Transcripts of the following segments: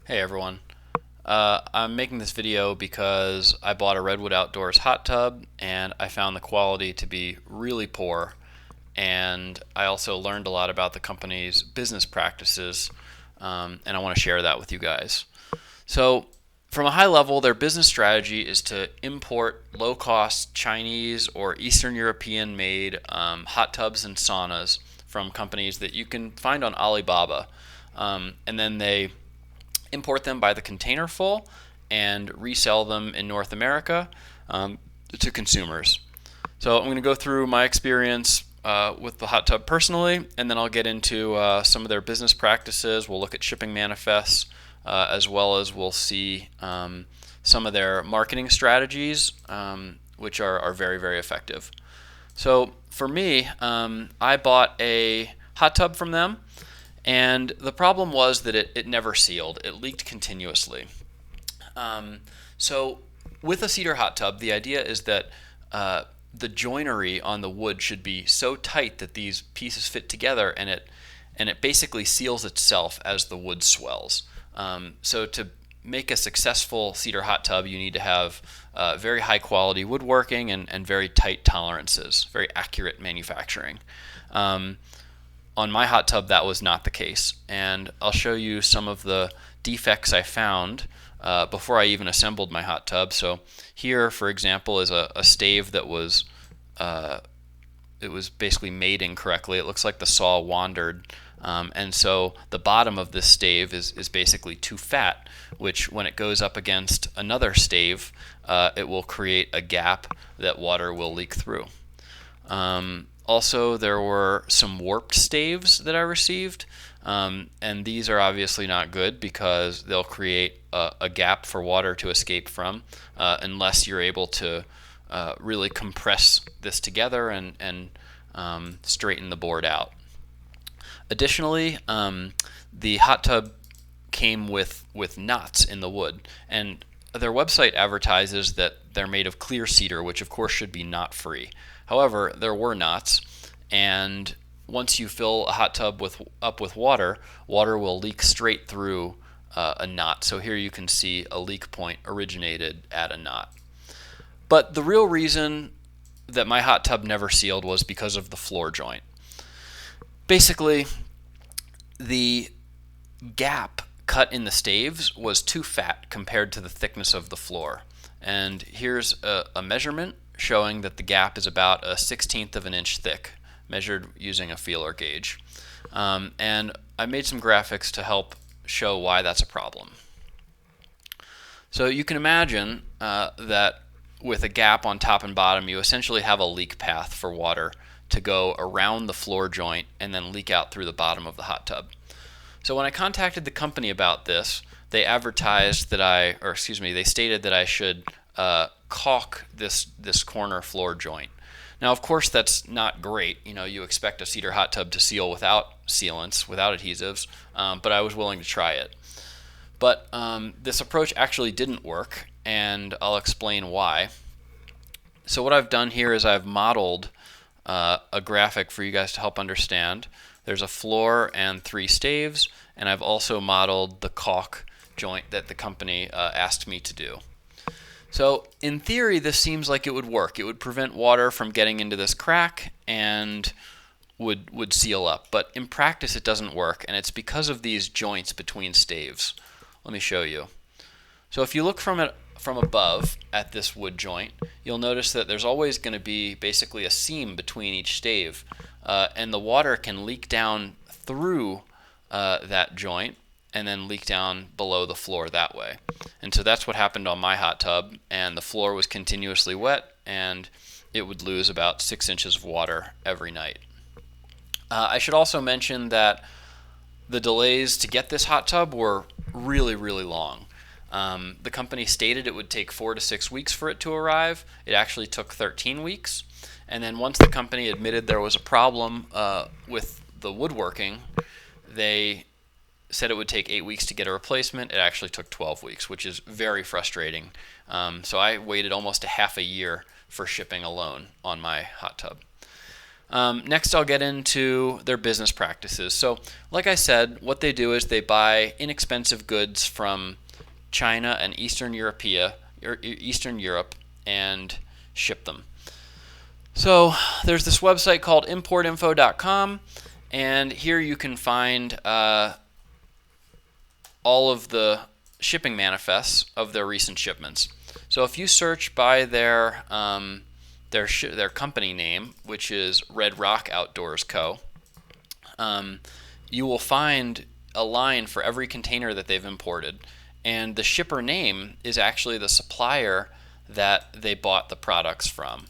Hey everyone. I'm making this video because I bought a Redwood Outdoors hot tub and I found the quality to be really poor. And I also learned a lot about the company's business practices, and I want to share that with you guys. So, from a high level, their business strategy is to import low cost Chinese or Eastern European made hot tubs and saunas from companies that you can find on Alibaba. And then they import them by the container full and resell them in North America to consumers. So I'm going to go through my experience with the hot tub personally, and then I'll get into some of their business practices. We'll look at shipping manifests, as well as we'll see some of their marketing strategies, which are very, very effective. So for me, I bought a hot tub from them, and the problem was that it never sealed. It leaked continuously. So with a cedar hot tub, the idea is that the joinery on the wood should be so tight that these pieces fit together, and it basically seals itself as the wood swells. So to make a successful cedar hot tub, you need to have very high quality woodworking and very tight tolerances, very accurate manufacturing. On my hot tub, that was not the case, and I'll show you some of the defects I found before I even assembled my hot tub. So here, for example, is a stave that was it was basically made incorrectly. It looks like the saw wandered, and so the bottom of this stave is basically too fat, which when it goes up against another stave, it will create a gap that water will leak through. Also, there were some warped staves that I received, and these are obviously not good because they'll create a gap for water to escape from unless you're able to really compress this together and straighten the board out. Additionally, the hot tub came with knots in the wood, and their website advertises that they're made of clear cedar, which of course should be knot free. However, there were knots, and once you fill a hot tub up with water, water will leak straight through a knot. So here you can see a leak point originated at a knot. But the real reason that my hot tub never sealed was because of the floor joint. Basically, the gap cut in the staves was too fat compared to the thickness of the floor. And here's a measurement showing that the gap is about 1/16 of an inch thick, measured using a feeler gauge. And I made some graphics to help show why that's a problem. So you can imagine that with a gap on top and bottom, you essentially have a leak path for water to go around the floor joint and then leak out through the bottom of the hot tub. So when I contacted the company about this, they advertised that they stated that I should caulk this corner floor joint. Now, of course, that's not great. You expect a cedar hot tub to seal without sealants, without adhesives, but I was willing to try it. But this approach actually didn't work, and I'll explain why. So what I've done here is I've modeled a graphic for you guys to help understand. There's a floor and 3 staves, and I've also modeled the caulk joint that the company asked me to do. So in theory, this seems like it would work. It would prevent water from getting into this crack and would seal up. But in practice, it doesn't work, and it's because of these joints between staves. Let me show you. So if you look from above at this wood joint, you'll notice that there's always going to be basically a seam between each stave, and the water can leak down through that joint and then leak down below the floor that way. And so that's what happened on my hot tub, and the floor was continuously wet, and it would lose about 6 inches of water every night. I should also mention that the delays to get this hot tub were really, really long. The company stated it would take 4 to 6 weeks for it to arrive. It actually took 13 weeks. And then once the company admitted there was a problem with the woodworking, they said it would take 8 weeks to get a replacement. It actually took 12 weeks, which is very frustrating. So I waited almost a half a year for shipping alone on my hot tub. Next, I'll get into their business practices. So, like I said, what they do is they buy inexpensive goods from China and Eastern Europe and ship them. So, there's this website called importinfo.com, and here you can find all of the shipping manifests of their recent shipments. So, if you search by their company name, which is Red Rock Outdoors Co., you will find a line for every container that they've imported, and the shipper name is actually the supplier that they bought the products from.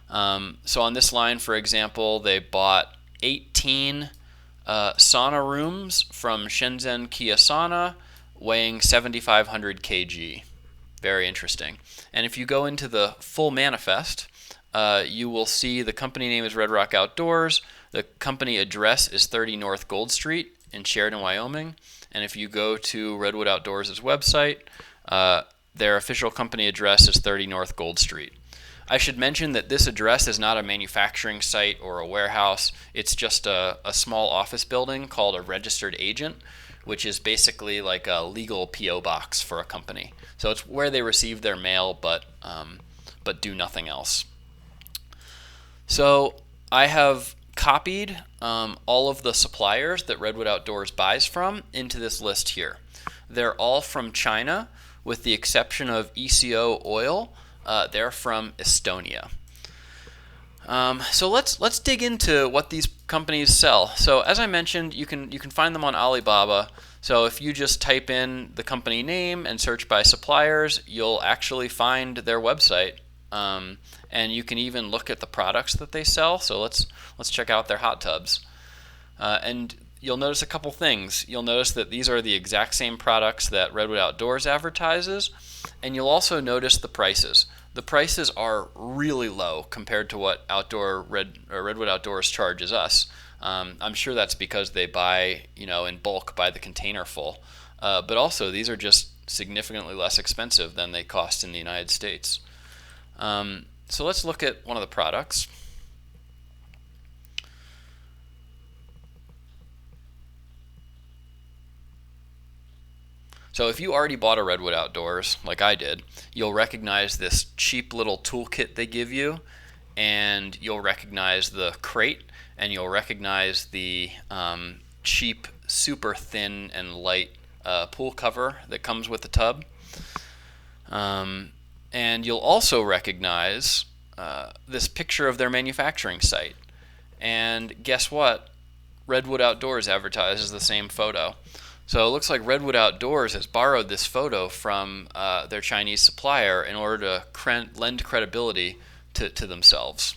So on this line, for example, they bought 18 sauna rooms from Shenzhen Kia Sauna, weighing 7,500 kg. Very interesting. And if you go into the full manifest, you will see the company name is Red Rock Outdoors. The company address is 30 North Gold Street in Sheridan, Wyoming. And if you go to Redwood Outdoors' website, their official company address is 30 North Gold Street. I should mention that this address is not a manufacturing site or a warehouse. It's just a small office building called a registered agent, which is basically like a legal P.O. box for a company. So it's where they receive their mail, but do nothing else. So I have copied all of the suppliers that Redwood Outdoors buys from into this list here. They're all from China, with the exception of ECO Oil. They're from Estonia. So let's dig into what these companies sell. So as I mentioned, you can find them on Alibaba. So if you just type in the company name and search by suppliers, you'll actually find their website. And you can even look at the products that they sell. So let's check out their hot tubs. And you'll notice a couple things. You'll notice that these are the exact same products that Redwood Outdoors advertises, and you'll also notice the prices. The prices are really low compared to what Redwood Outdoors charges us. I'm sure that's because they buy, in bulk by the container full. But also, these are just significantly less expensive than they cost in the United States. So let's look at one of the products. So if you already bought a Redwood Outdoors, like I did, you'll recognize this cheap little toolkit they give you, and you'll recognize the crate, and you'll recognize the cheap, super thin and light pool cover that comes with the tub. And you'll also recognize this picture of their manufacturing site. And guess what? Redwood Outdoors advertises the same photo. So it looks like Redwood Outdoors has borrowed this photo from their Chinese supplier in order to lend credibility to themselves.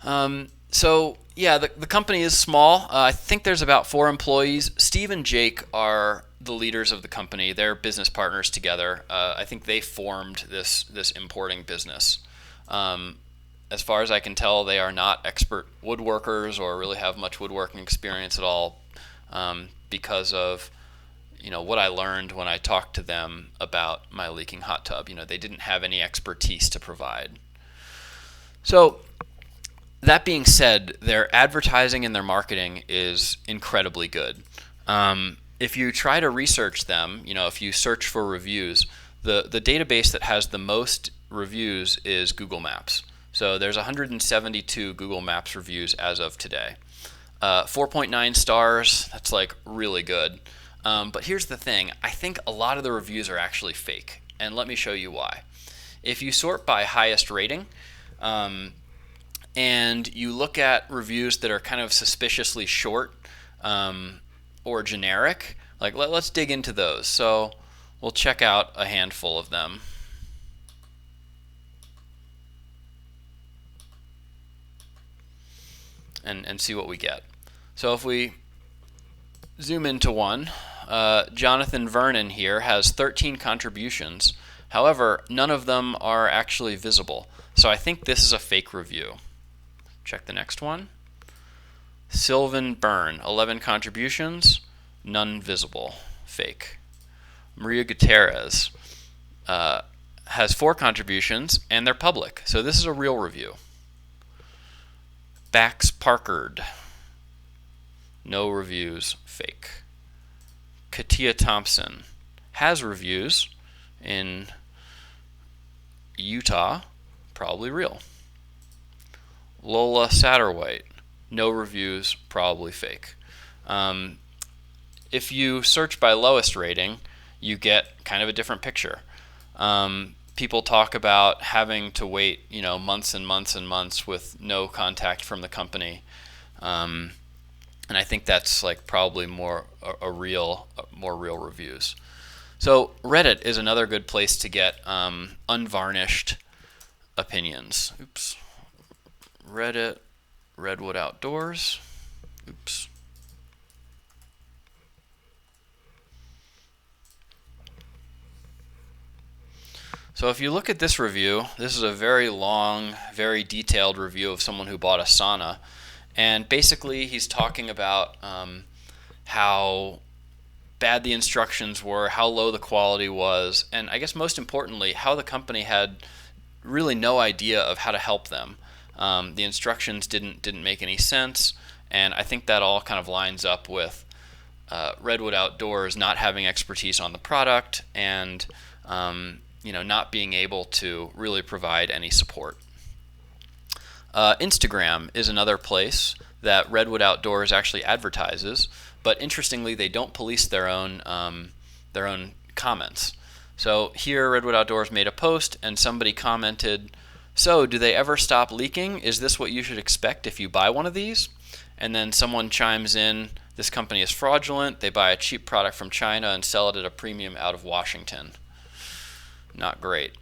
So yeah, the company is small. I think there's about 4 employees. Steve and Jake are the leaders of the company. They're business partners together. I think they formed this importing business. As far as I can tell, they are not expert woodworkers or really have much woodworking experience at all, because of what I learned when I talked to them about my leaking hot tub. They didn't have any expertise to provide. So that being said, their advertising and their marketing is incredibly good. If you try to research them, if you search for reviews, the database that has the most reviews is Google Maps. So there's 172 Google Maps reviews as of today. 4.9 stars, that's like really good. But here's the thing, I think a lot of the reviews are actually fake, and let me show you why. If you sort by highest rating, and you look at reviews that are kind of suspiciously short or generic, like let's dig into those. So we'll check out a handful of them. And see what we get. So if we zoom into one, Jonathan Vernon here has 13 contributions. However, none of them are actually visible. So I think this is a fake review. Check the next one. Sylvan Byrne, 11 contributions, none visible, fake. Maria Gutierrez has 4 contributions, and they're public. So this is a real review. Spax Parkard. No reviews, fake. Katia Thompson has reviews in Utah, probably real. Lola Satterwhite, no reviews, probably fake. If you search by lowest rating, you get kind of a different picture. People talk about having to wait, months and months and months with no contact from the company, and I think that's like probably more real reviews. So Reddit is another good place to get unvarnished opinions. Oops. Reddit, Redwood Outdoors. Oops. So if you look at this review, this is a very long, very detailed review of someone who bought a sauna. And basically he's talking about how bad the instructions were, how low the quality was, and I guess most importantly, how the company had really no idea of how to help them. The instructions didn't make any sense, and I think that all kind of lines up with Redwood Outdoors not having expertise on the product and not being able to really provide any support. Instagram is another place that Redwood Outdoors actually advertises, but interestingly, they don't police their own comments. So here, Redwood Outdoors made a post, and somebody commented, "So, do they ever stop leaking? Is this what you should expect if you buy one of these?" And then someone chimes in, "This company is fraudulent. They buy a cheap product from China and sell it at a premium out of Washington." Not great.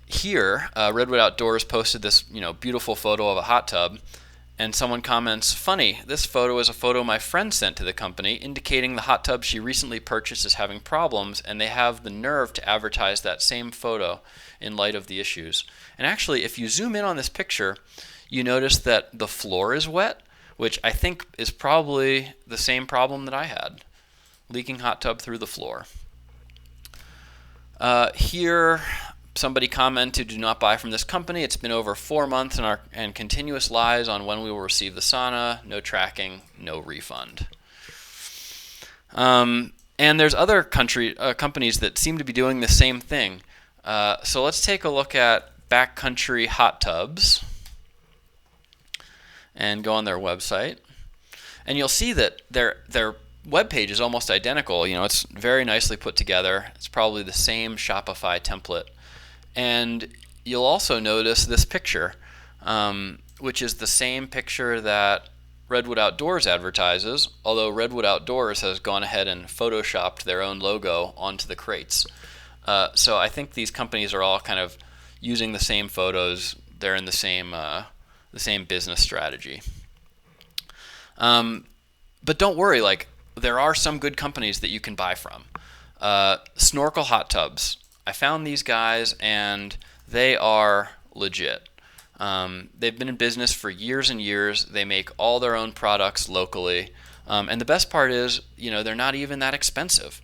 Here, Redwood Outdoors posted this beautiful photo of a hot tub, and someone comments, "Funny, this photo is a photo my friend sent to the company indicating the hot tub she recently purchased is having problems, and they have the nerve to advertise that same photo in light of the issues." And actually, if you zoom in on this picture, you notice that the floor is wet, which I think is probably the same problem that I had, leaking hot tub through the floor. Here, somebody commented, "Do not buy from this company. It's been over 4 months and continuous lies on when we will receive the sauna. No tracking, no refund." And there's other companies that seem to be doing the same thing. So let's take a look at Backcountry Hot Tubs and go on their website. And you'll see that their webpage is almost identical. It's very nicely put together. It's probably the same Shopify template. And you'll also notice this picture, which is the same picture that Redwood Outdoors advertises, although Redwood Outdoors has gone ahead and photoshopped their own logo onto the crates. So I think these companies are all kind of using the same photos. They're in the same business strategy. But don't worry, there are some good companies that you can buy from. Snorkel Hot Tubs. I found these guys, and they are legit. They've been in business for years and years. They make all their own products locally. And the best part is, they're not even that expensive.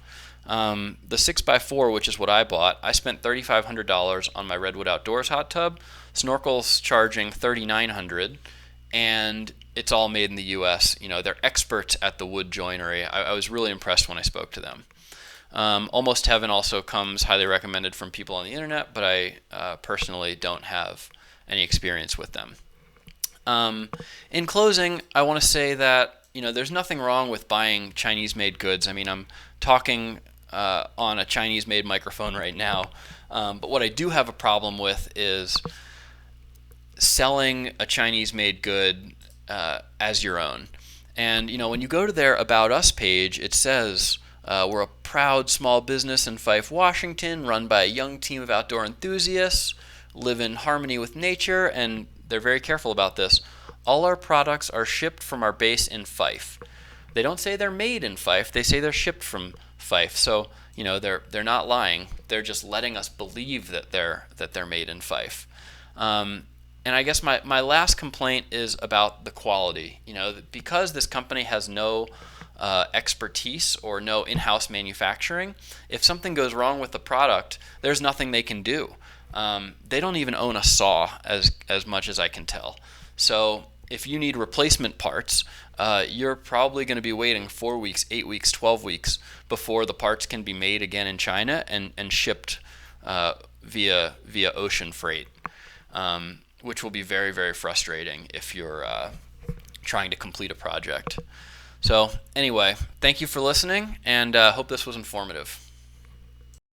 The 6x4, which is what I bought, I spent $3,500 on my Redwood Outdoors hot tub. Snorkel's charging $3,900, and it's all made in the U.S. They're experts at the wood joinery. I was really impressed when I spoke to them. Almost Heaven also comes highly recommended from people on the internet, but I personally don't have any experience with them. In closing, I want to say that there's nothing wrong with buying Chinese-made goods. I mean, I'm talking on a Chinese-made microphone right now, but what I do have a problem with is selling a Chinese-made good as your own. And when you go to their About Us page, it says, "We're a proud small business in Fife, Washington, run by a young team of outdoor enthusiasts, live in harmony with nature," and they're very careful about this. "All our products are shipped from our base in Fife." They don't say they're made in Fife, they say they're shipped from Fife. So, they're not lying. They're just letting us believe that they're made in Fife. And I guess my last complaint is about the quality. Because this company has no expertise or no in-house manufacturing, if something goes wrong with the product, there's nothing they can do. They don't even own a saw, as much as I can tell. So if you need replacement parts, you're probably going to be waiting 4 weeks, 8 weeks, 12 weeks before the parts can be made again in China and shipped via ocean freight, which will be very, very frustrating if you're trying to complete a project. So anyway, thank you for listening, and hope this was informative.